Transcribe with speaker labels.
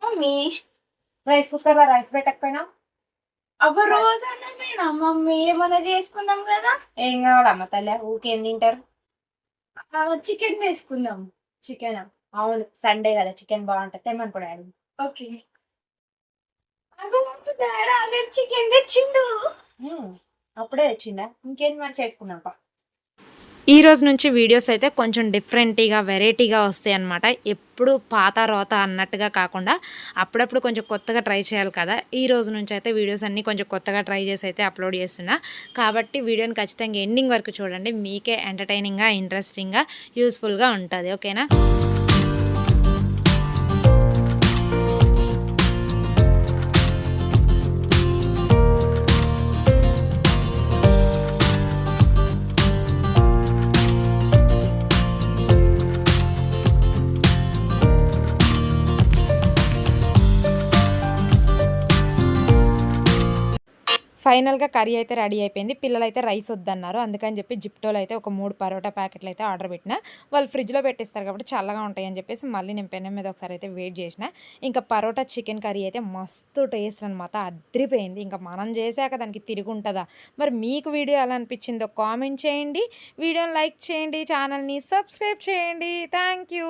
Speaker 1: Mummy.
Speaker 2: Rice కుక్కర్లో rice పెట్టకపోయినా
Speaker 1: అవ్వ రోజు అన్నమేనా మమ్మీ? ఏమన్నా చేసుకుందాం కదా.
Speaker 2: ఏం కావాలమ్మ తల్లి, ఊకేం తింటారు?
Speaker 1: చికెన్ చేసుకుందాం.
Speaker 2: చికెన్. అవును, సండే కదా, చికెన్ బాగుంటుంది. తెమ్మని daddy.
Speaker 1: Okay. Daddy already chicken తెచ్చిండు.
Speaker 2: అప్పుడే తెచ్చిందా? ఇంకేం మరి చేసుకున్నాం.
Speaker 3: ఈ రోజు నుంచి వీడియోస్ అయితే కొంచెం డిఫరెంట్‌గా, వెరైటీగా వస్తాయి అన్నమాట. ఎప్పుడు పాత రోత అన్నట్టుగా కాకుండా అప్పుడప్పుడు కొంచెం కొత్తగా ట్రై చేయాలి కదా! ఈ రోజు నుంచి అయితే వీడియోస్ అన్నీ కొంచెం కొత్తగా ట్రై చేసి అయితే అప్లోడ్ చేస్తున్నా. కాబట్టి వీడియోని ఖచ్చితంగా ఎండింగ్ వరకు చూడండి. మీకే ఎంటర్‌టైనింగ్‌గా, ఇంట్రెస్టింగ్‌గా, యూజ్‌ఫుల్‌గా ఉంటది. ఓకేనా? ఫైనల్‌గా కర్రీ అయితే రెడీ అయిపోయింది. పిల్లలైతే రైస్ వద్దన్నారు. అందుకని చెప్పి జిప్టోలో అయితే ఒక 3 పరోటా ప్యాకెట్లు అయితే ఆర్డర్ పెట్టిన. వాళ్ళు ఫ్రిడ్జ్‌లో పెట్టిస్తారు కాబట్టి చల్లగా ఉంటాయని చెప్పేసి మళ్ళీ నేను పెనం మీద ఒకసారి అయితే వేడి చేసిన. ఇంకా పరోటా చికెన్ కర్రీ అయితే మస్తు టేస్ట్ అనమాట. అద్రిపోయింది. ఇంకా మనం చేసాక దానికి తిరుగుంటదా? మరి మీకు వీడియో ఎలా అనిపించిందో కామెంట్ చేయండి. వీడియోని లైక్ చేయండి. ఛానల్‌ని సబ్స్క్రైబ్ చేయండి. Thank you.